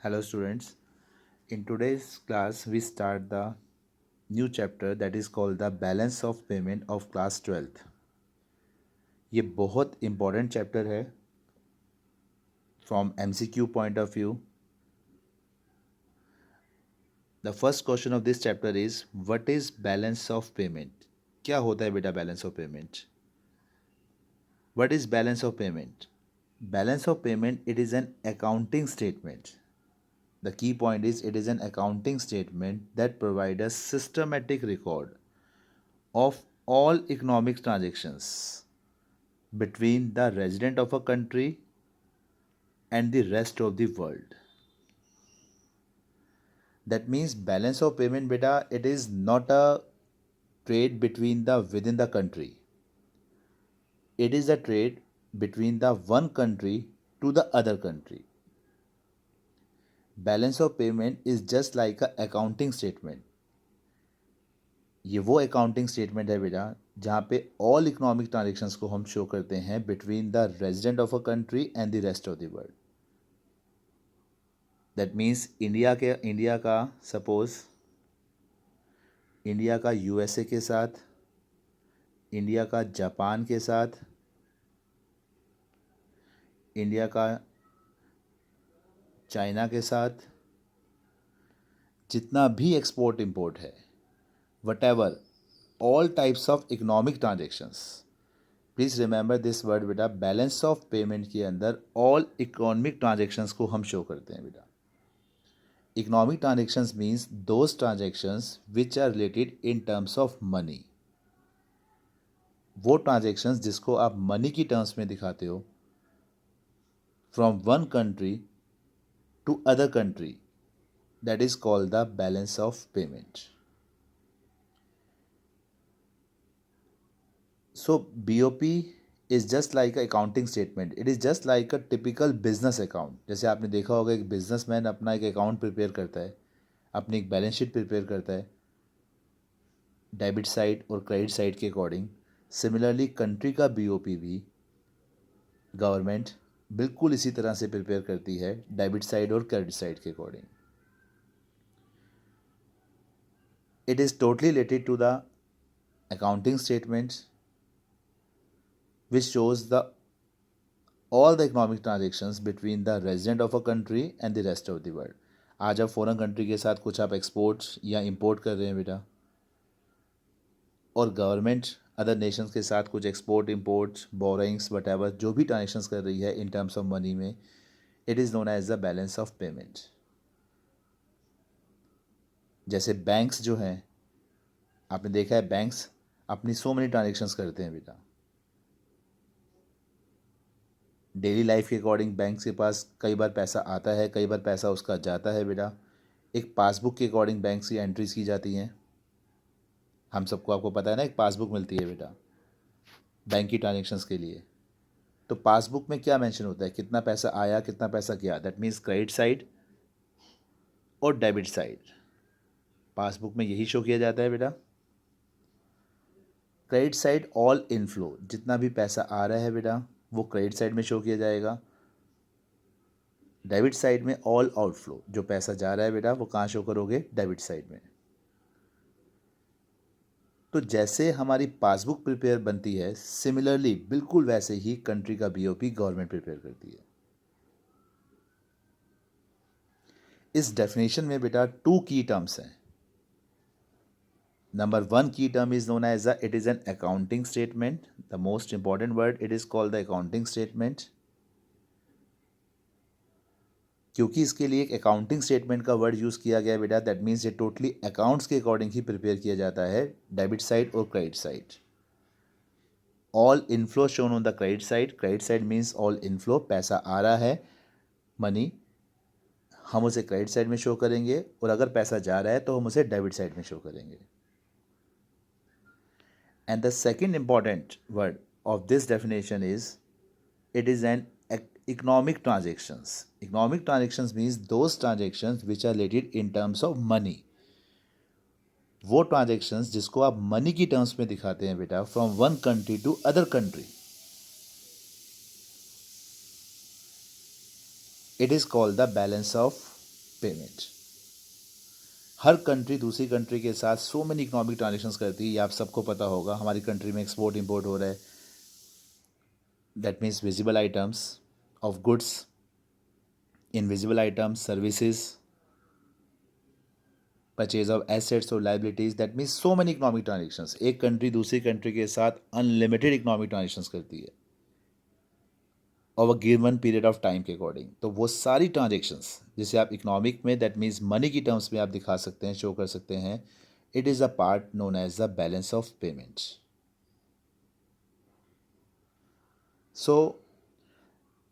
Hello students. In today's class we start the new chapter that is called the balance of payment of class 12th. ये बहुत important chapter है from MCQ point of view. The first question of this chapter is what is balance of payment? क्या होता है बेटा balance of payment? What is balance of payment? Balance of payment, it is an accounting statement. The key point is it is an accounting statement that provides a systematic record of all economic transactions between the resident of a country and the rest of the world. That means balance of payment beta, it is not a trade between the within the country. It is a trade between the one country to the other country. Balance of payment is just like a accounting statement. ये वो accounting statement है बेटा जहाँ पे all economic transactions को हम show करते हैं between the resident of a country and the rest of the world. That means India का सपोज इंडिया का यूएसए के साथ, इंडिया का जापान के साथ, इंडिया का चाइना के साथ, जितना भी एक्सपोर्ट इंपोर्ट है, what ever all types of economic transactions. Please remember this word बेटा. बैलेंस ऑफ पेमेंट के अंदर ऑल इकोनॉमिक ट्रांजेक्शन्स को हम शो करते हैं बेटा. Economic transactions means those transactions which are related in terms of money. वो ट्रांजेक्शन्स जिसको आप मनी की टर्म्स में दिखाते हो from one country to other country, that is called the balance of payment. So BOP is just like accounting statement. It is just like a typical business account. जैसे आपने देखा होगा एक बिजनेसमैन अपना एक अकाउंट प्रिपेयर करता है, अपनी एक बैलेंस शीट प्रिपेयर करता है डेबिट साइड और क्रेडिट साइड के अकॉर्डिंग. सिमिलरली कंट्री का बीओपी भी गवर्नमेंट बिल्कुल इसी तरह से प्रिपेयर करती है डेबिट साइड और क्रेडिट साइड के according. It is totally related to the accounting statements which shows the all the economic transactions between the resident of a country and the rest of the world. आज आप foreign country के साथ कुछ आप export या import कर रहे हैं बेटा, और गवर्नमेंट अदर नेशंस के साथ कुछ export import borrowings whatever जो भी ट्रांजेक्शन्स कर रही है इन टर्म्स ऑफ मनी में, it is known as the balance of payment. जैसे बैंक्स जो हैं, आपने देखा है बैंक्स अपनी सो मेनी ट्रांजेक्शन्स करते हैं बेटा. डेली लाइफ के अकॉर्डिंग बैंक के पास कई बार पैसा आता है, कई बार पैसा उसका जाता है बेटा. एक पासबुक के अकॉर्डिंग बैंक की एंट्रीज की जाती हैं. हम सबको आपको पता है ना, एक पासबुक मिलती है बेटा बैंक की ट्रांजेक्शन्स के लिए. तो पासबुक में क्या मेंशन होता है, कितना पैसा आया कितना पैसा गया. दैट मीन्स क्रेडिट साइड और डेबिट साइड पासबुक में यही शो किया जाता है बेटा. क्रेडिट साइड ऑल इनफ्लो, जितना भी पैसा आ रहा है बेटा वो क्रेडिट साइड में शो किया जाएगा. डेबिट साइड में ऑल आउटफ्लो, जो पैसा जा रहा है बेटा वो कहाँ शो करोगे, डेबिट साइड में. तो जैसे हमारी पासबुक प्रिपेयर बनती है, सिमिलरली बिल्कुल वैसे ही कंट्री का बीओपी गवर्नमेंट प्रिपेयर करती है. इस डेफिनेशन में बेटा टू की टर्म्स हैं. नंबर वन की term is known as it is an accounting statement. The most important word, it is called the accounting statement. क्योंकि इसके लिए एक अकाउंटिंग स्टेटमेंट का वर्ड यूज़ किया गया बेटा, दैट मीन्स ये टोटली अकाउंट्स के अकॉर्डिंग ही प्रिपेयर किया जाता है, डेबिट साइड और credit side. All inflow shown on the credit side. Credit side means all inflow, पैसा आ रहा है मनी, हम उसे क्रेडिट साइड में शो करेंगे, और अगर पैसा जा रहा है तो हम उसे डेबिट साइड में शो करेंगे. And the second important word of this definition is it is an economic transactions. Economic transactions means those transactions which are related in terms of money. वो ट्रांजेक्शन्स जिसको आप मनी की terms में दिखाते हैं बेटा from one country to other country, it is called the balance of payment. हर country दूसरी कंट्री के साथ सो मेनी इकोनॉमिक ट्रांजेक्शन्स करती है, ये आप सबको पता होगा। हमारी कंट्री में एक्सपोर्ट इंपोर्ट हो रहा है, that means visible items of goods, invisible items, services, purchase of assets और liabilities, that means so many economic transactions. एक कंट्री दूसरी कंट्री के साथ अनलिमिटेड इकोनॉमिक ट्रांजेक्शन्स करती है और गिवन पीरियड ऑफ टाइम के अकॉर्डिंग। तो वो सारी ट्रांजेक्शन्स जिसे आप इकोनॉमिक में, दैट मीन्स मनी की टर्म्स में आप दिखा सकते हैं, शो कर सकते हैं, it is a part known as the balance of payment. So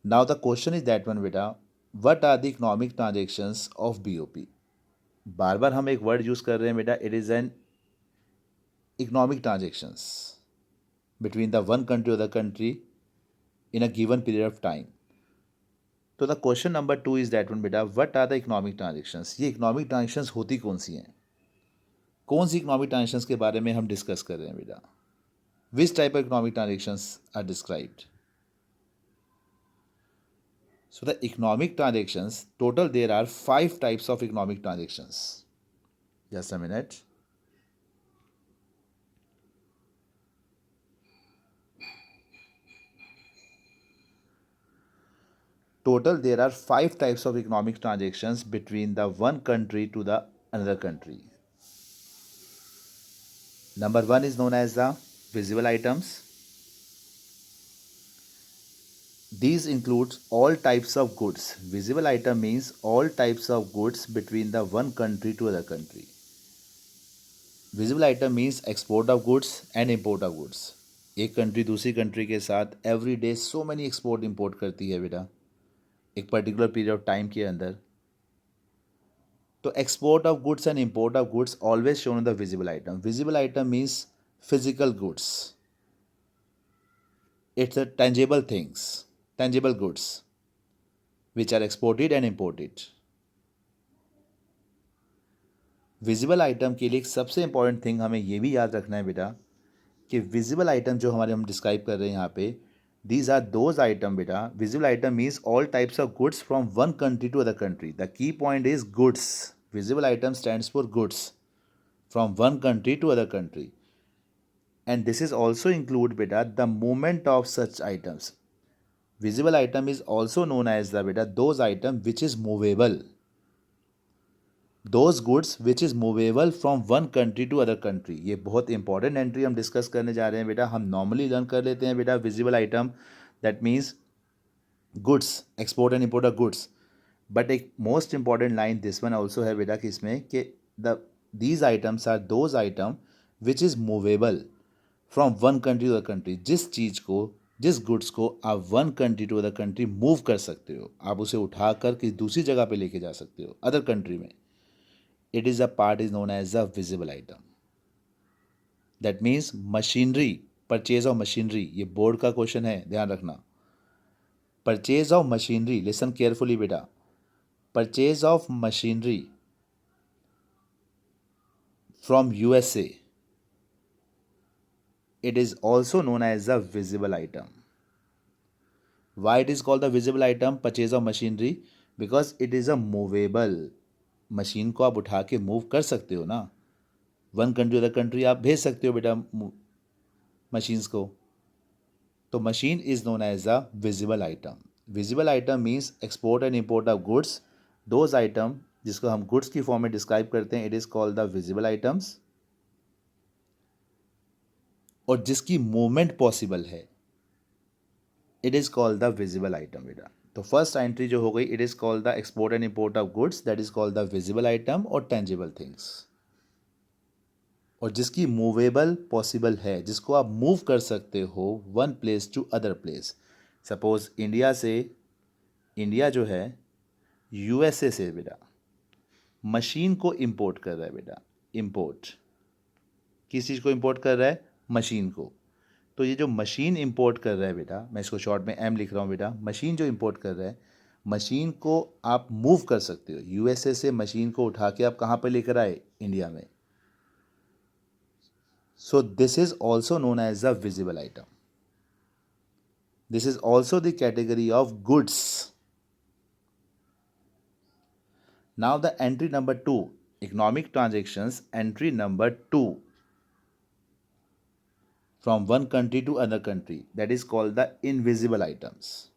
now the question is that one बेटा, what are the economic transactions of BOP. बार बार हम एक वर्ड यूज़ कर रहे हैं बेटा, it is an economic transactions between the one country और the country in a given period of time. तो the question number 2 is that one बेटा, what are the economic transactions. ये इकोनॉमिक ट्रांजेक्शंस होती कौन सी हैं, कौन सी इकोनॉमिक ट्रांजेक्शंस के बारे में हम डिस्कस कर रहे हैं बेटा। Which type of economic transactions are described. So the economic transactions total there are 5 types of economic transactions. Just a minute. Total, there are 5 types of economic transactions between the one country to the another country. Number 1 is known as the visible items. These include all types of goods. Visible item means all types of goods between the one country to other country. Visible item means export of goods and import of goods. एक country दूसरी country के साथ every day so many export import करती है बेटा, एक particular period of time के अंदर। तो export of goods and import of goods always shown in the visible item. Visible item means physical goods, it's a tangible things, tangible goods which are exported and imported. Visible item के लिए एक सबसे important thing हमें ये भी याद रखना है बेटा कि विजिबल आइटम जो हमारे हम डिस्क्राइब कर रहे हैं यहाँ पे, these are those item बेटा। visible item means all types of goods from one country to other country. The key point is goods. Visible item stands for goods from one country to other country, and this is also include बेटा the movement of such items. Visible item is also known as the बेटा those item which is movable, those goods which is movable from one country to other country. ये बहुत important entry हम discuss करने जा रहे हैं बेटा। हम नॉर्मली लर्न कर लेते हैं बेटा visible item, that means goods, export and import of goods. But एक most important line this one also है बेटा कि इसमें कि the these items are those item which is movable from one country to other country. जिस चीज़ को, जिस गुड्स को आप one country to other country move कर सकते हो, आप उसे उठाकर किसी दूसरी जगह पे लेके जा सकते हो अदर कंट्री में, it is a part is known as a visible item. That means machinery, purchase of machinery, ये बोर्ड का क्वेश्चन है, ध्यान रखना। Purchase of machinery, listen carefully बेटा, purchase of machinery from USA, it is also known as a visible item. Why it is called the visible item, purchase of machinery? Because it is a movable. Machine को आप उठा के move कर सकते हो ना, one country other country आप भेज सकते हो बेटा मशीन्स को। तो machine is known as a visible item. Visible item means export and import of goods, those item जिसको हम गुड्स की फॉर्म में डिस्क्राइब करते हैं, it is called the visible items. और जिसकी मूवमेंट पॉसिबल है, it is called the visible item बेटा। तो फर्स्ट एंट्री जो हो गई, it is called the export and import of goods, that is called the visible item और tangible things. और जिसकी मूवेबल पॉसिबल है, जिसको आप मूव कर सकते हो one place to other place. Suppose India से, इंडिया जो है यूएसए से बेटा मशीन को इंपोर्ट कर रहा है बेटा, इंपोर्ट किस चीज़ को इंपोर्ट कर रहा है, मशीन को। तो ये जो मशीन इंपोर्ट कर रहा है बेटा, मैं इसको शॉर्ट में एम लिख रहा हूँ बेटा, मशीन जो इंपोर्ट कर रहा है, मशीन को आप मूव कर सकते हो। यूएसए से मशीन को उठा के आप कहाँ पर लेकर आए, इंडिया में। So this is also known as a visible item. This is also the category of goods. Now the entry number 2, economic transactions, entry number 2, from one country to another country, that is called the invisible items.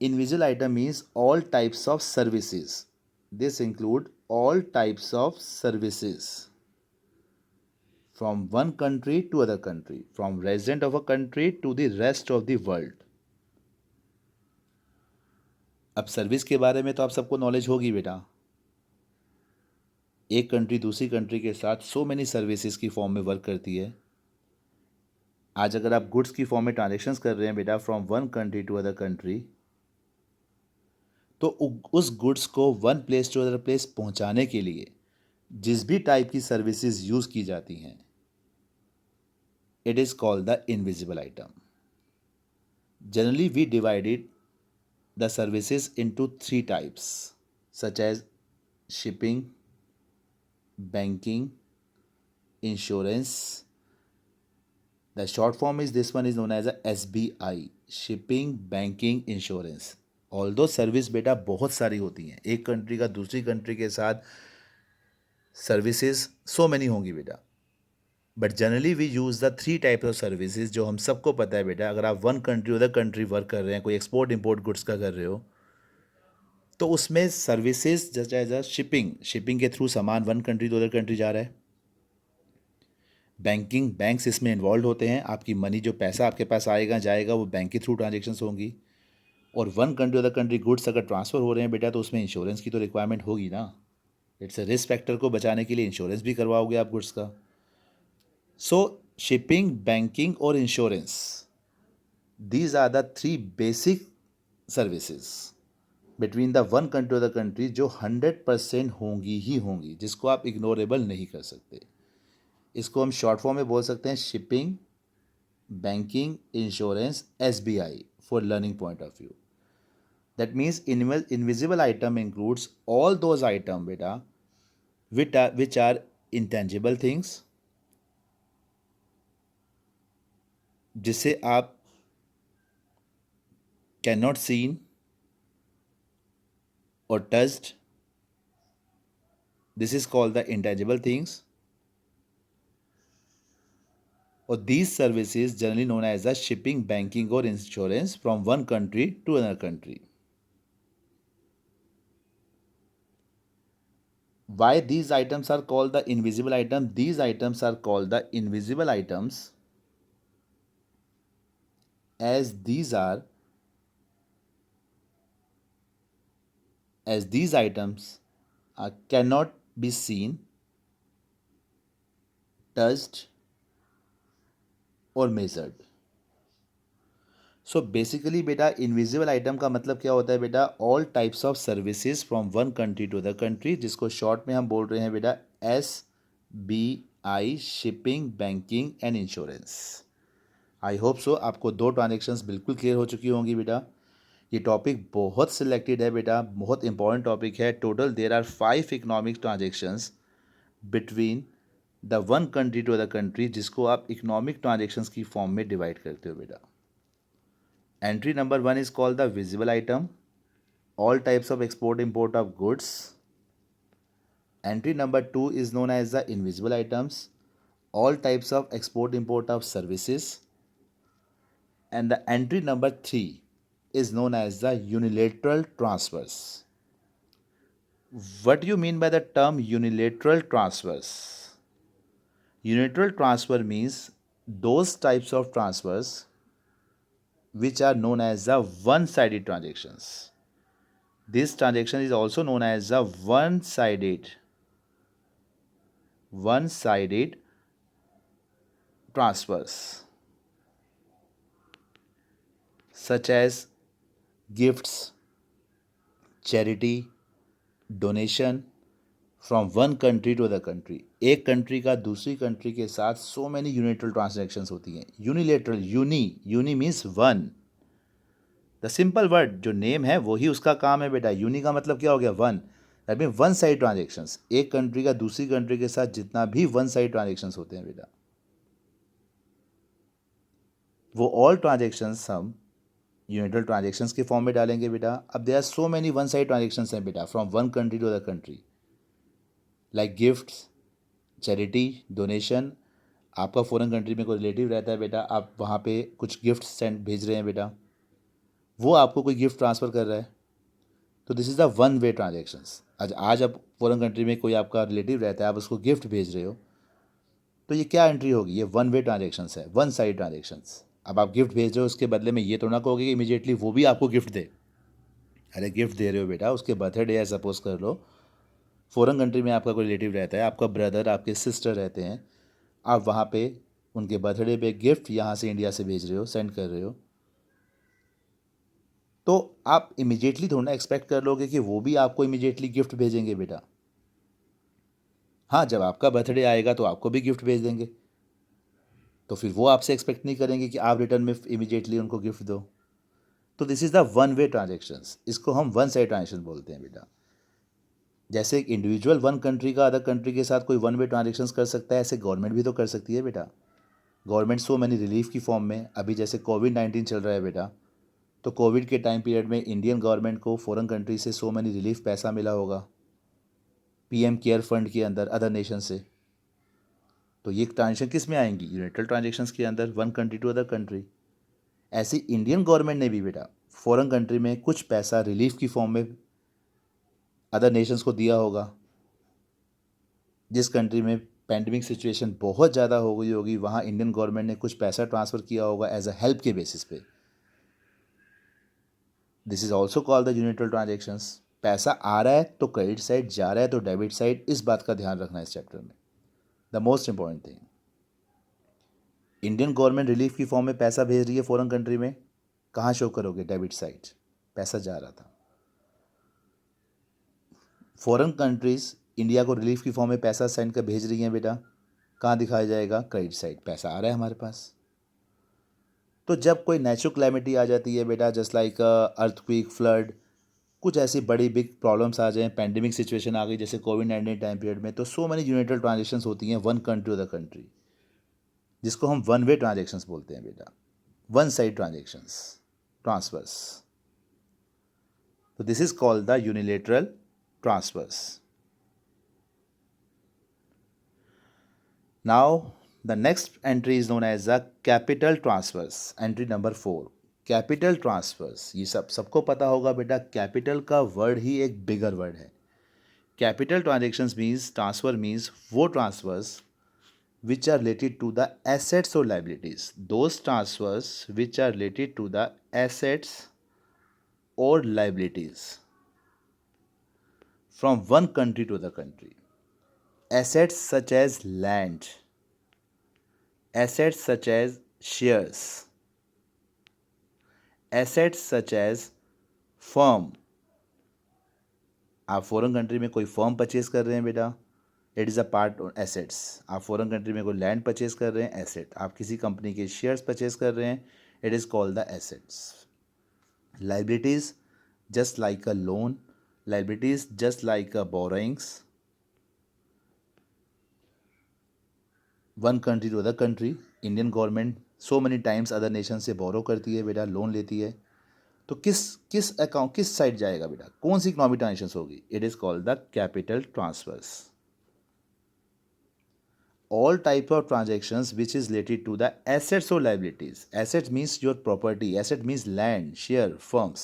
Invisible item means all types of services. This include all types of services from one country to other country, from resident of a country to the rest of the world. अब service के बारे में तो आप सबको knowledge होगी बेटा। एक कंट्री दूसरी कंट्री के साथ सो मेनी सर्विसेज की फॉर्म में वर्क करती है। आज अगर आप गुड्स की फॉर्म में ट्रांजेक्शन्स कर रहे हैं बेटा from one country to other country, तो उस गुड्स को one place to other place पहुंचाने के लिए जिस भी टाइप की सर्विसेज यूज़ की जाती हैं, it is called the invisible item. Generally we divided the services into 3 types such as shipping, banking, insurance. The short form is this one is known as a SBI, shipping, banking, insurance. Although service बेटा बहुत सारी होती हैं, एक country का दूसरी country के साथ सर्विसेज सो मैनी होंगी बेटा, but generally we use the 3 type of services जो हम सबको पता है बेटा। अगर आप one country other country work कर रहे हैं, कोई एक्सपोर्ट इंपोर्ट गुड्स का कर रहे हो, तो उसमें सर्विसेज जैसे एज अ शिपिंग के थ्रू सामान one country to other country जा रहा है। बैंकिंग, बैंक्स इसमें इन्वॉल्व होते हैं, आपकी मनी जो पैसा आपके पास आएगा जाएगा वो बैंक के थ्रू ट्रांजेक्शन्स होंगी। और one country other country goods अगर ट्रांसफ़र हो रहे हैं बेटा, तो उसमें इंश्योरेंस की तो रिक्वायरमेंट होगी ना। इट्स अ रिस्क फैक्टर को बचाने के लिए इंश्योरेंस भी करवाओगे आप गुड्स का। सो शिपिंग, बैंकिंग और insurance, these are the 3 basic services between the one country other country जो 100% होंगी ही होंगी, जिसको आप इग्नोरेबल नहीं कर सकते। इसको हम शॉर्ट फॉर्म में बोल सकते हैं shipping, banking, insurance, SBI for learning point of view. That means invisible item includes all those item बेटा विच आर इंटेंजिबल थिंग्स, जिसे आप can not seen or touched. This is called the intangible things, or these services generally known as the shipping, banking or insurance from one country to another country. Why these items are called the invisible item? These items are called the invisible items as these items cannot be seen, touched or measured. So basically बेटा invisible item का मतलब क्या होता है बेटा? All types of services from one country to other country, जिसको short में हम बोल रहे हैं बेटा SBI, shipping, banking and insurance. I hope so आपको 2 ट्रांजेक्शन्स बिल्कुल क्लियर हो चुकी होंगी बेटा। ये टॉपिक बहुत सिलेक्टेड है बेटा, बहुत इंपॉर्टेंट टॉपिक है। Total there are 5 economic transactions between the one country to other country, जिसको आप इकोनॉमिक ट्रांजेक्शन्स की फॉर्म में डिवाइड करते हो बेटा। Entry number 1 is called the visible item, all types of export import of goods. Entry number 2 is known as the invisible items, all types of export import of services. And the entry number 3 is known as the unilateral transfers. What do you mean by the term unilateral transfers? Unilateral transfer means those types of transfers which are known as the one-sided transactions. This transaction is also known as the one-sided transfers, such as gifts, charity, donation from one country to other country. एक country का दूसरी country के साथ so many unilateral transactions होती हैं। Unilateral, uni means one. The simple word जो name है वही उसका काम है बेटा। यूनी का मतलब क्या हो गया? One. That mean one side transactions. एक कंट्री का दूसरी कंट्री के साथ जितना भी वन साइड ट्रांजेक्शन्स होते हैं बेटा, वो ऑल ट्रांजेक्शन्स हम यूनिटल ट्रांजेक्शन्स के फॉर्म में डालेंगे बेटा. अब there are so many one side transactions हैं बेटा from one country to other country, like gifts, charity, donation. आपका फॉरेन कंट्री में कोई रिलेटिव रहता है बेटा, आप वहाँ पे कुछ गिफ्ट सेंड भेज रहे हैं बेटा, वो आपको कोई गिफ्ट ट्रांसफ़र कर रहा है, तो this is the one way transactions. आज आप फॉरेन कंट्री में कोई आपका रिलेटिव रहता है, आप उसको गिफ्ट भेज रहे हो, तो ये क्या एंट्री होगी? ये वन वे ट्रांजेक्शन्स है, वन साइड ट्रांजेक्शन्स. अब आप गिफ्ट भेज रहे हो, उसके बदले में ये तो ना कहोगे कि इमीडिएटली वो भी आपको गिफ्ट दे. अरे गिफ्ट दे रहे हो बेटा, उसके बर्थडे है सपोज कर लो, फॉरेन कंट्री में आपका कोई रिलेटिव रहता है, आपका ब्रदर, आपके सिस्टर रहते हैं, आप वहाँ पे उनके बर्थडे पे गिफ्ट यहाँ से इंडिया से भेज रहे हो, सेंड कर रहे हो, तो आप इमीडिएटली थोड़ा ना एक्सपेक्ट कर लोगे कि वो भी आपको इमीडिएटली गिफ्ट भेजेंगे बेटा. हाँ, जब आपका बर्थडे आएगा तो आपको भी गिफ्ट भेज देंगे, तो फिर वो आपसे एक्सपेक्ट नहीं करेंगे कि आप रिटर्न में इमीडिएटली उनको गिफ्ट दो. तो this is the one way transactions, इसको हम वन साइड ट्रांजेक्शन बोलते हैं बेटा. जैसे एक इंडिविजुअल वन कंट्री का अदर कंट्री के साथ कोई वन वे ट्रांजेक्शन्स कर सकता है, ऐसे गवर्नमेंट भी तो कर सकती है बेटा. गवर्नमेंट सो मैनी रिलीफ की फॉर्म में, अभी जैसे कोविड-19 चल रहा है बेटा, तो कोविड के टाइम पीरियड में इंडियन गवर्नमेंट को फॉरेन कंट्री से सो मैनी रिलीफ पैसा मिला होगा पीएम केयर फंड के अंदर अदर नेशन से. तो ये ट्रांजेक्शन किस में आएंगी? यूनिटल ट्रांजेक्शन्स के अंदर, one country to other country. ऐसी इंडियन गवर्नमेंट ने भी बेटा फॉरेन कंट्री में कुछ पैसा रिलीफ की फॉर्म में अदर नेशंस को दिया होगा. जिस कंट्री में पैंडमिक सिचुएशन बहुत ज़्यादा हो गई होगी, वहाँ इंडियन गवर्नमेंट ने कुछ पैसा ट्रांसफ़र किया होगा एज अ हेल्प के बेसिस पे. This is also called the unilateral transactions. पैसा आ रहा है तो क्रेडिट साइड, जा रहा है तो डेबिट साइड. इस बात का ध्यान रखना है इस चैप्टर में. The most important thing, Indian government relief की फॉर्म में पैसा भेज रही है फॉरेन कंट्री में, कहाँ शो करोगे? डेबिट साइड, पैसा जा रहा था. फॉरेन कंट्रीज़ इंडिया को रिलीफ की फॉर्म में पैसा सेंड कर भेज रही हैं बेटा, कहाँ दिखाया जाएगा? क्रेडिट साइड, पैसा आ रहा है हमारे पास. तो जब कोई नेचुरल क्लैमिटी आ जाती है बेटा, जस्ट लाइक अर्थक्वेक, फ्लड, कुछ ऐसी बड़ी बिग प्रॉब्लम्स आ जाएं, पैंडेमिक सिचुएशन आ गई जैसे कोविड-19 टाइम पीरियड में, तो सो मैनी यूनिटल ट्रांजेक्शन्स होती हैं one country to the country, जिसको हम वन वे ट्रांजेक्शन्स बोलते हैं बेटा, वन साइड ट्रांजेक्शन्स, ट्रांसफर्स. तो this is called the unilateral transfers. Now, the next entry is known as the capital transfers. Entry number 4, capital transfers. ये सबको पता होगा बेटा, कैपिटल का वर्ड ही एक बिगर वर्ड है. Capital transactions means, transfer means वो transverse which are related to the assets or liabilities. Those transfers which are related to the assets or liabilities from one country to the country. Assets such as land, assets such as shares, assets such as firm. आप foreign country में कोई firm purchase कर रहे हैं बेटा, it is a part of assets. आप foreign country में कोई लैंड परचेज कर रहे हैं, एसेट. आप किसी कंपनी के शेयर्स परचेज कर रहे हैं, it is called the assets. Liabilities just like a loan, liabilities just like a borrowings, one country to other country. Indian government so many times other nation से borrow करती है बेटा, loan लेती है, तो किस किस अकाउंट, किस साइड जाएगा बेटा, कौन सी इकोनॉमिक ट्रांजेक्शन्स होगी? It is called the capital transfers. All type of transactions which is related to the assets or liabilities. Assets means your property, asset means land, share, firms.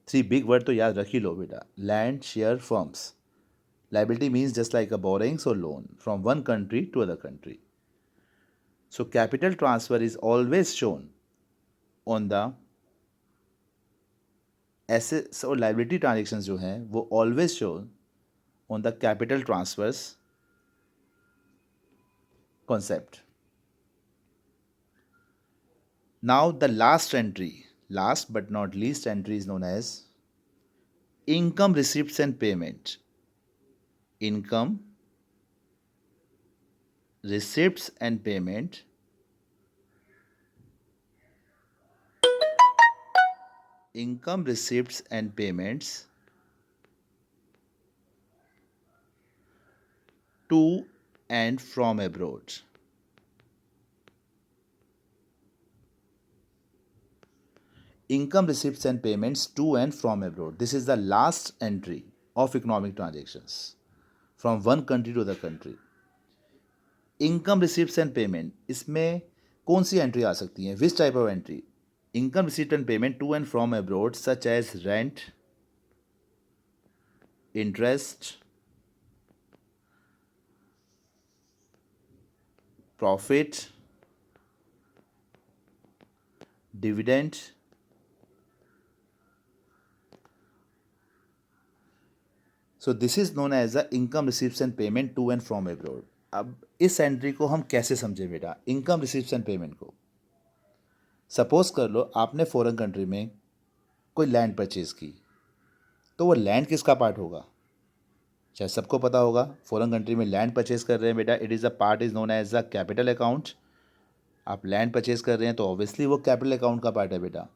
Three big word तो याद रख ही लो बेटा, land, share, firms. Liability means just like a borrowings or loan from one country to other country. So capital transfer is always shown on the assets or liability transactions जो हैं वो always shown on the capital transfers concept. Now the last entry, last but not least entry is known as income receipts and payment. Income receipts and payment. Income receipts and payments to and from abroad. income receipts and payments to and from abroad. This is the last entry of economic transactions from one country to the country. Income receipts and payment, इसमें कौन सी entry आ सकती है? Which type of entry? Income receipt and payment to and from abroad such as rent, interest, profit, dividend, so this is known as the income receipts and payment to and from abroad. अब इस entry को हम कैसे समझें बेटा? Income receipts and payment को suppose कर लो आपने फॉरेन कंट्री में कोई लैंड परचेज की, तो वो लैंड किसका पार्ट होगा? शायद सबको पता होगा, फॉरेन कंट्री में लैंड परचेज कर रहे हैं बेटा, it is a part is known as the capital account. आप लैंड परचेज कर रहे हैं तो ऑब्वियसली वो कैपिटल अकाउंट का पार्ट है बेटा.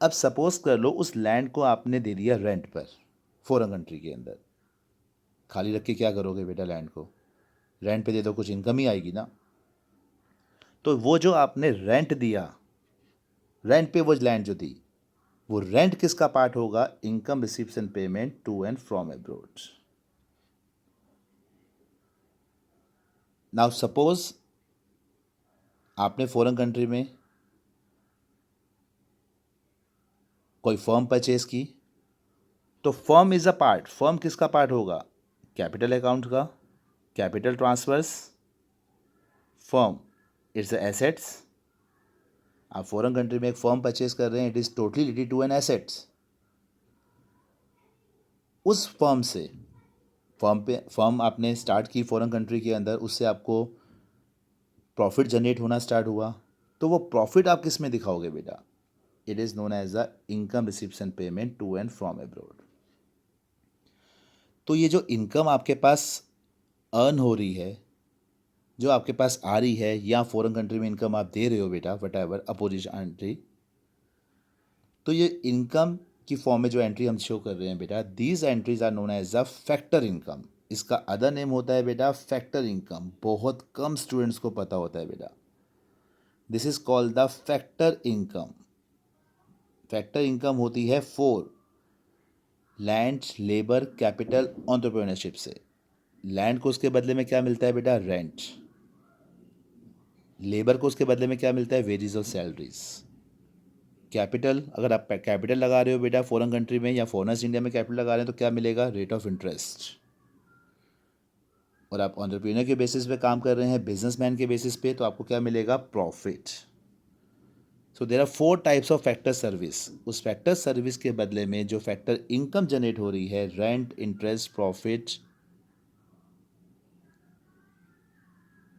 अब सपोज कर लो उस लैंड को आपने दे दिया रेंट पर फॉरेन कंट्री के अंदर. खाली रख के क्या करोगे बेटा? लैंड को रेंट पे दे दो, कुछ इनकम ही आएगी ना. तो वो जो आपने रेंट दिया, रेंट पे वो लैंड जो दी, वो रेंट किसका पार्ट होगा? Income receipts and payment to and from abroad. Now suppose आपने फॉरेन कंट्री में कोई फर्म परचेज की, तो firm is a part. Firm किसका पार्ट होगा? कैपिटल अकाउंट का. Capital transfers, firm its assets. आप फॉरेन कंट्री में एक फर्म परचेज कर रहे हैं, it is totally related to an assets. उस फर्म से फर्म आपने स्टार्ट की फॉरेन कंट्री के अंदर, उससे आपको प्रॉफिट जनरेट होना स्टार्ट हुआ, तो वो प्रॉफिट आप किस में दिखाओगे बेटा? It is known as the income receipts and payment to and from abroad. तो ये जो इनकम आपके पास अर्न हो रही है, जो आपके पास आ रही है, या फॉरेन कंट्री में इनकम आप दे रहे हो बेटा, वट एवर अपोजिशन एंट्री, तो ये इनकम की फॉर्म में जो एंट्री हम शो कर रहे हैं बेटा, these entries are known as the factor income. इसका अदर नेम होता है बेटा फैक्टर इनकम. बहुत कम स्टूडेंट्स को पता होता है बेटा. This is called the factor income. Factor income होती है for land, labour, capital, entrepreneurship से. लैंड को उसके बदले में क्या मिलता है बेटा? रेंट. लेबर को उसके बदले में क्या मिलता है? वेजेस और सैलरीज. कैपिटल, अगर आप कैपिटल लगा रहे हो बेटा फॉरेन कंट्री में, या फॉरेनर्स इंडिया में कैपिटल लगा रहे हैं, तो क्या मिलेगा? Rate of interest. और आप एंटरप्रेन्योर के बेसिस पे काम कर रहे हैं, बिजनेसमैन के बेसिस पे, तो आपको क्या मिलेगा? Profit. So there are 4 types of factor service. उस फैक्टर सर्विस के बदले में जो फैक्टर इनकम जनरेट हो रही है, रेंट, इंटरेस्ट, प्रॉफिट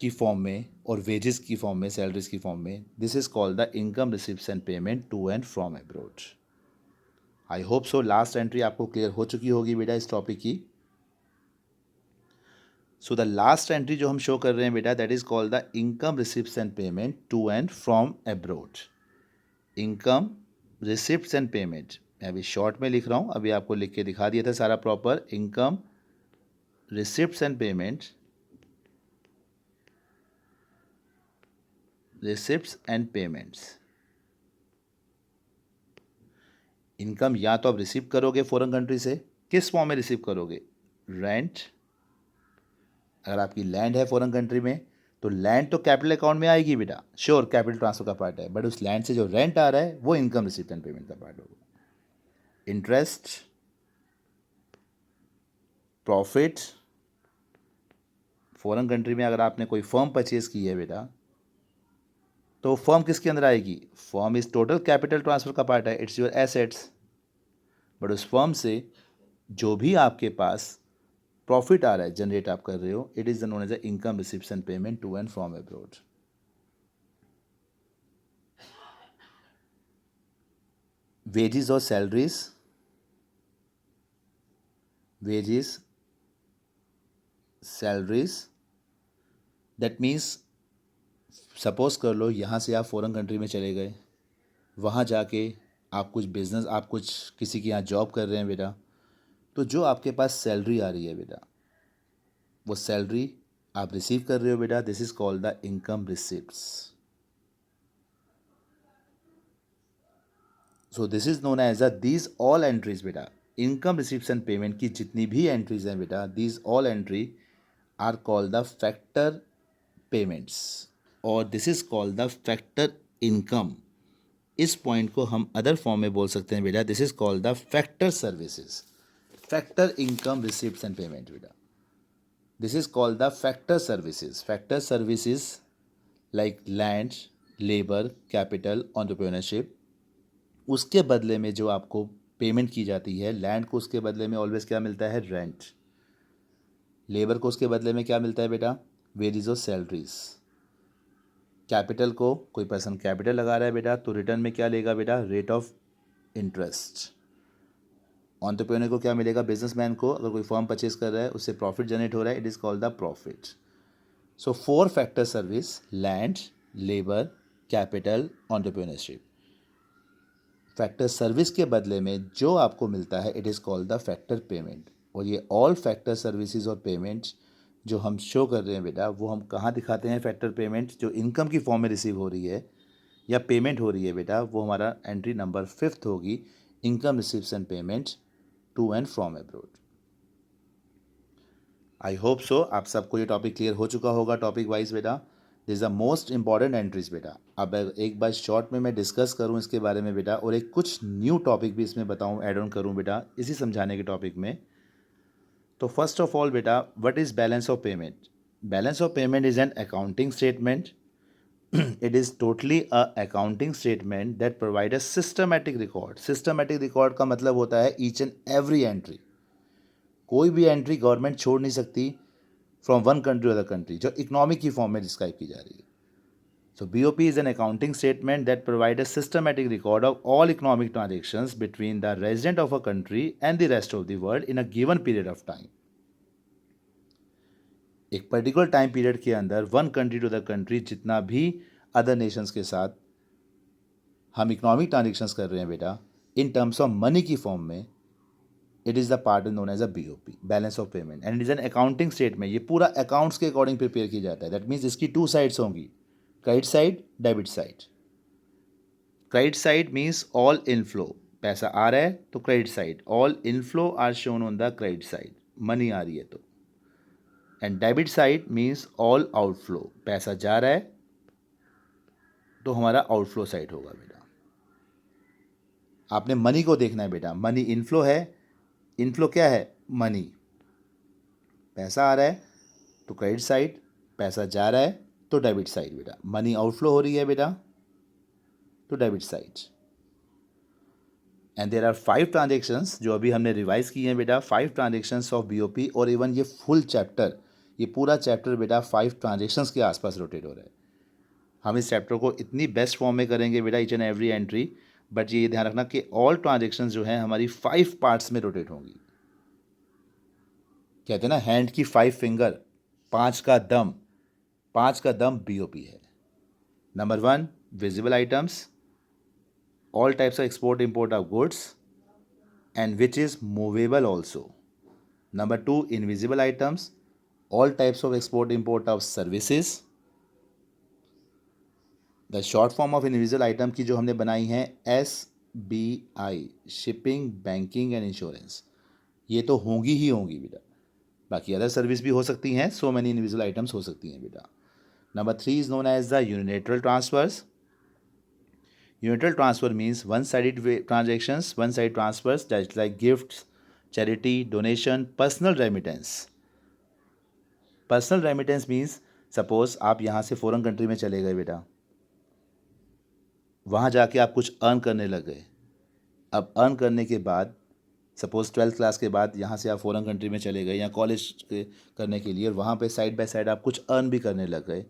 की फॉर्म में और वेजेस की फॉर्म में, सैलरीज की फॉर्म में, this is called the income receipts and payment to and from abroad. I hope so last entry आपको क्लियर हो चुकी होगी बेटा इस टॉपिक की. सो द लास्ट एंट्री जो हम शो कर रहे हैं बेटा, that is called the income receipts and payment to and from abroad. Income receipts and payment, मैं अभी शॉर्ट में लिख रहा हूँ, अभी आपको लिख के दिखा दिया था सारा proper. Income receipts and payment, receipts and payments. Income या तो आप रिसीव करोगे फॉरेन कंट्री से, किस फॉर्म में रिसीव करोगे? रेंट. अगर आपकी लैंड है फॉरेन कंट्री में, तो लैंड तो कैपिटल अकाउंट में आएगी बेटा, श्योर कैपिटल ट्रांसफर का पार्ट है, बट उस लैंड से जो रेंट आ रहा है वो इनकम रिसिप्ट एंड पेमेंट का पार्ट होगा. Interest, profit. फॉरेन कंट्री में अगर आपने कोई फर्म परचेज की है बेटा, तो फर्म किसके अंदर आएगी? Firm is total capital transfer का पार्ट है, इट्स योर एसेट्स. बट उस फर्म से जो भी आपके पास प्रॉफिट आ रहा है, जनरेट आप कर रहे हो, it is known as the income receipts and payment to and from abroad. Wages और salaries, wages, salaries, that means suppose कर लो यहाँ से आप फॉरेन कंट्री में चले गए, वहाँ जाके आप कुछ बिजनेस, आप कुछ किसी के यहाँ जॉब कर रहे हैं बेटा, तो जो आपके पास सैलरी आ रही है बेटा, वो सैलरी आप रिसीव कर रहे हो बेटा, this is called the income receipts. So this is known as these all entries बेटा, इनकम रिसिप्ट्स एंड पेमेंट की जितनी भी एंट्रीज हैं बेटा, these all entry are called the factor payments और this is called the factor income. इस point को हम अदर फॉर्म में बोल सकते हैं बेटा, this is called the factor services, factor income receipts and payment बेटा, this is called the factor services. Factor services like land, labour, capital, entrepreneurship, उसके बदले में जो आपको पेमेंट की जाती है, लैंड को उसके बदले में ऑलवेज क्या मिलता है, रेंट। लेबर को उसके बदले में क्या मिलता है बेटा, वेजेस और सैलरीज। कैपिटल को कोई पर्सन कैपिटल लगा रहा है बेटा, तो रिटर्न में क्या लेगा बेटा, रेट ऑफ इंटरेस्ट। एंटरप्रेन्योर को क्या मिलेगा, बिजनेसमैन को अगर कोई फर्म परचेज कर रहा है उससे प्रॉफिट जनरेट हो रहा है, it is called the profit. So 4 factor service, land, labour, capital, entrepreneurship. Factor service के बदले में जो आपको मिलता है it is called the factor payment. और ये ऑल फैक्टर सर्विसेज और पेमेंट्स जो हम शो कर रहे हैं बेटा, वो हम कहाँ दिखाते हैं, फैक्टर पेमेंट जो इनकम की फॉर्म में रिसीव हो रही है या पेमेंट हो रही है बेटा, वो हमारा एंट्री नंबर 5 होगी, income receipts and payment to and from abroad. I hope so आप सबको ये टॉपिक क्लियर हो चुका होगा टॉपिक वाइज बेटा। This the most important entries बेटा। अब एक बार शॉर्ट में मैं डिस्कस करूं इसके बारे में बेटा, और एक कुछ न्यू टॉपिक भी इसमें बताऊं, ऐड ऑन करूं बेटा इसी समझाने के टॉपिक में। तो फर्स्ट ऑफ ऑल बेटा, what is balance of payment? Balance of payment is an accounting statement. It is totally a accounting statement that provides a systematic record. Systematic record का मतलब होता है each and every entry. कोई भी entry government छोड़ नहीं सकती from one country other country, जो इकोनॉमिक की फॉर्म में डिस्क्राइब की जा रही है। So BOP is an accounting statement that provide a systematic record of all economic transactions between the resident of a country and the rest of the world in a given period of time. एक particular time period के अंदर one country to the country जितना भी other Nations के साथ हम economic transactions कर रहे हैं बेटा, इन टर्म्स ऑफ मनी की फॉर्म में, it is the part known as a BOP, balance of payment, and it is an accounting statement. ये पूरा अकाउंट्स के अकॉर्डिंग प्रिपेयर किया जाता है। दैट मीन्स इसकी 2 साइड्स होंगी, credit side, debit side. Credit side means all inflow, पैसा आ रहा है तो credit side, all inflow are shown on the credit side, money आ रही है तो। And debit side means all outflow, पैसा जा रहा है तो हमारा आउटफ्लो साइड होगा बेटा। आपने मनी को देखना है बेटा, मनी इनफ्लो है, इनफ्लो क्या है, मनी, पैसा आ रहा है तो क्रेडिट साइड, पैसा जा रहा है तो डेबिट साइड बेटा, मनी आउटफ्लो हो रही है बेटा तो debit side. And there are 5 transactions जो अभी हमने रिवाइज किए हैं बेटा, 5 ट्रांजेक्शंस ऑफ BOP। और इवन ये फुल चैप्टर, ये पूरा चैप्टर बेटा 5 ट्रांजेक्शंस के आसपास रोटेट हो रहा है। हम इस चैप्टर को इतनी बेस्ट फॉर्म में करेंगे बेटा, each and every entry, but ये ध्यान रखना कि ऑल ट्रांजेक्शंस जो हैं हमारी 5 पार्ट्स में रोटेट होंगी। कहते हैं ना हैंड की 5 फिंगर, 5 का दम, 5 का दम BOP है। Number 1 visible items, all types of export import of goods and which is movable also. Number 2 invisible items, all types of export import of services. The short form of invisible item की जो हमने बनाई है SBI, shipping, banking and insurance, ये तो होंगी ही होंगी बेटा। बाकी अदर सर्विस भी हो सकती हैं, सो मैनी इनविजिबल आइटम्स हो सकती हैं बेटा। Number 3 is known as the unilateral transfers. Unilateral transfer means one-sided transactions, one-sided transfers that's like gifts, charity, donation, personal remittance. Personal remittance means suppose आप यहाँ से फॉरेन कंट्री में चले गए बेटा, वहाँ जाके आप कुछ अर्न करने लग गए। अब अर्न करने के बाद सपोज 12th क्लास के बाद यहाँ से आप फॉरेन कंट्री में चले गए या कॉलेज करने के लिए, और वहाँ पे साइड बाय साइड आप कुछ अर्न भी करने लग गए,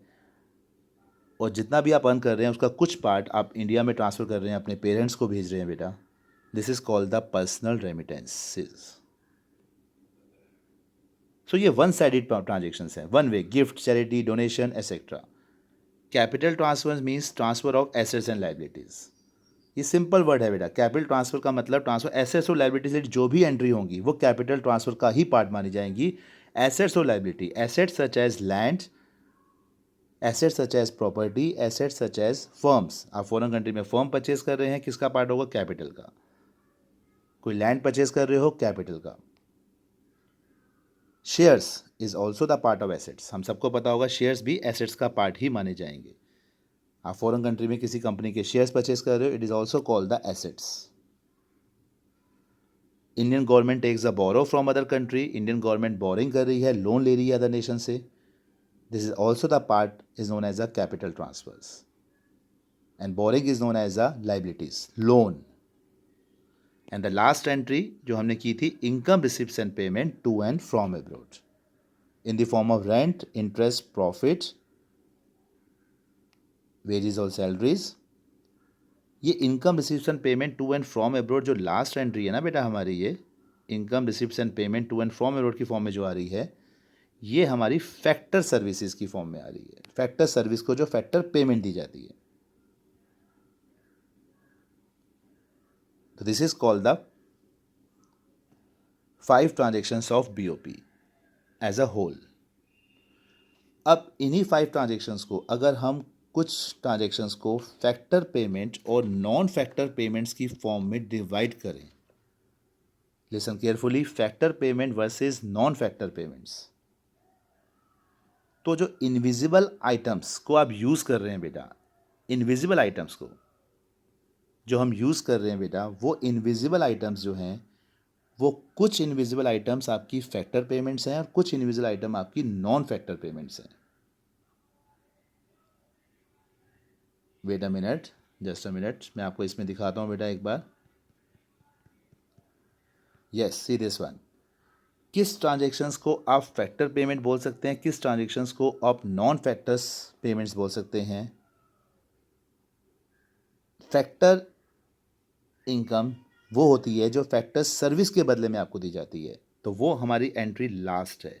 और जितना भी आप अर्न कर रहे हैं उसका कुछ पार्ट आप इंडिया में ट्रांसफ़र कर रहे हैं, अपने पेरेंट्स को भेज रहे हैं बेटा, this is called the personal remittances. So ये वन साइडेड ट्रांजेक्शन्स हैं, one way, gift, charity, donation etcetera. Capital transfer means transfer of assets and liabilities. ये सिंपल वर्ड है बेटा, कैपिटल ट्रांसफर का मतलब ट्रांसफर एसेट्स और लाइबिलिटीज जो भी एंट्री होंगी वो कैपिटल ट्रांसफर का ही पार्ट मानी जाएंगी। एसेट्स और liability, assets such as land, assets such as property, assets such as firms. आप फॉरेन कंट्री में फर्म परचेज कर रहे हैं, किसका पार्ट होगा? कैपिटल का। कोई लैंड परचेज कर रहे हो, कैपिटल का। Shares is also the part of assets. हम सबको पता होगा शेयर्स भी एसेट्स का पार्ट ही माने जाएंगे। आप फॉरेन कंट्री में किसी कंपनी के शेयर्स परचेज कर रहे हो, it is also called the assets. Indian government takes a borrow from other country, Indian government borrowing कर रही है, लोन ले रही है अदर नेशन से, this is also the part is known as a capital transfers. And borrowing is known as a liabilities, loan. And the last entry जो हमने की थी, income receipts and payment to and from abroad in the form of rent, interest, profit, wages और salaries. ये income receipts and payment to and from abroad जो last entry है ना बेटा हमारी, ये income receipts and payment to and from abroad की form में जो आ रही है, ये हमारी फैक्टर सर्विसेज की फॉर्म में आ रही है। फैक्टर सर्विस को जो फैक्टर पेमेंट दी जाती है, तो this is called the 5 transactions of BOP as a whole. अब इन्हीं 5 ट्रांजेक्शंस को अगर हम कुछ ट्रांजेक्शंस को फैक्टर पेमेंट और नॉन फैक्टर पेमेंट्स की फॉर्म में डिवाइड करें, listen carefully, factor payment versus non factor payments, तो जो इनविजिबल आइटम्स को आप यूज़ कर रहे हैं बेटा, इनविजिबल आइटम्स को जो हम यूज़ कर रहे हैं बेटा, वो इनविजिबल आइटम्स जो हैं, वो कुछ इनविजिबल आइटम्स आपकी फैक्टर पेमेंट्स हैं और कुछ इनविजिबल आइटम आपकी नॉन फैक्टर पेमेंट्स हैं। Wait a minute, just a minute, मैं आपको इसमें दिखाता हूँ बेटा एक बार। Yes, see this one. किस ट्रांजेक्शन्स को आप फैक्टर पेमेंट बोल सकते हैं, किस ट्रांजेक्शन्स को आप नॉन फैक्टर्स पेमेंट्स बोल सकते हैं? फैक्टर इनकम वो होती है जो फैक्टर सर्विस के बदले में आपको दी जाती है, तो वो हमारी एंट्री लास्ट है।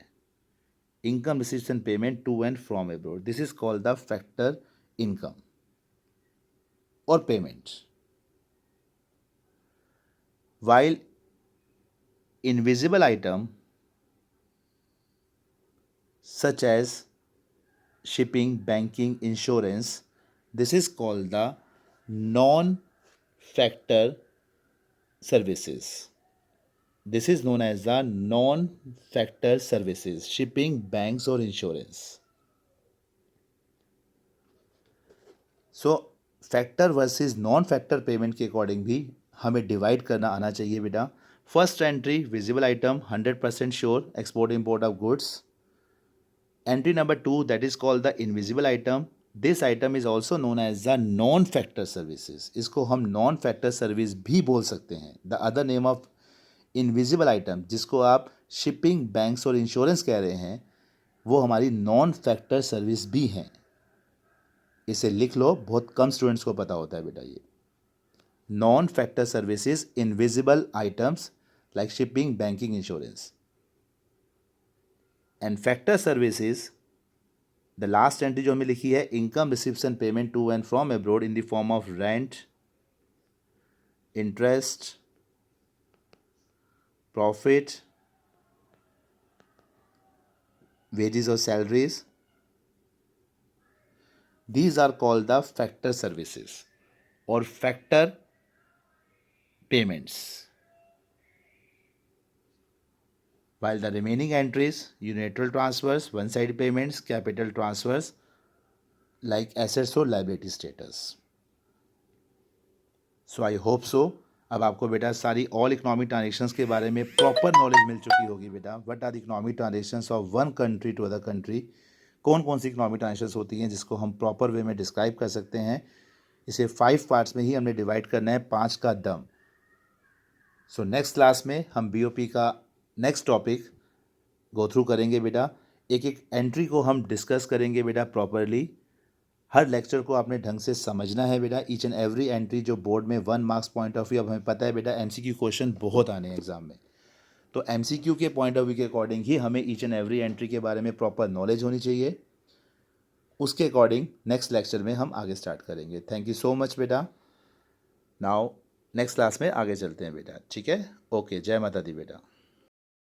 Income receives and payment to and from abroad, this is called the factor income और payment. While invisible item such as shipping, banking, insurance, this is called the non-factor services. This is known as the non-factor services, shipping, banks or insurance. So factor versus non factor payment के according भी हमें divide करना आना चाहिए बेटा। First entry, visible item, 100% sure, export import of goods. Entry number 2, that is called the invisible item. This item is also known as the non-factor services. इसको हम non-factor service भी बोल सकते हैं। The other name of invisible item जिसको आप shipping, banks और insurance कह रहे हैं, वो हमारी non-factor service भी हैं। इसे लिख लो, बहुत कम स्टूडेंट्स को पता होता है बेटा ये। Non-factor services, invisible items like shipping, banking, insurance. And factor services, the last entry जो हमें लिखी है, income receipts and payment to and from abroad in the form of rent, interest, profit, wages और salaries, these are called the factor services और factor payments. While the remaining entries, unilateral transfers, one-side payments, capital transfers like assets or liability status. So I hope so. अब आपको बेटा सारी all economic transactions के बारे में proper knowledge मिल चुकी होगी बेटा। What are the economic transactions of one country to other country, कौन कौन सी इकोनॉमिक ट्रांजेक्शन्स होती हैं जिसको हम प्रॉपर वे में डिस्क्राइब कर सकते हैं। इसे 5 पार्ट्स में ही हमने डिवाइड करना है, 5 का दम। सो नेक्स्ट क्लास में हम बीओपी का नेक्स्ट टॉपिक गो थ्रू करेंगे बेटा। एक एक एंट्री को हम डिस्कस करेंगे बेटा प्रॉपरली। हर लेक्चर को आपने ढंग से समझना है बेटा। ईच एंड एवरी एंट्री जो बोर्ड में 1 मार्क्स पॉइंट ऑफ व्यू, अब हमें पता है बेटा एमसीक्यू क्वेश्चन बहुत आने हैं एग्जाम में, तो एमसीक्यू के पॉइंट ऑफ व्यू के अकॉर्डिंग ही हमें ईच एंड एवरी एंट्री के बारे में प्रॉपर नॉलेज होनी चाहिए। उसके अकॉर्डिंग नेक्स्ट लेक्चर में हम आगे स्टार्ट करेंगे। थैंक यू सो मच बेटा। नाउ नेक्स्ट क्लास में आगे चलते हैं बेटा, ठीक है? ओके, जय माता दी बेटा।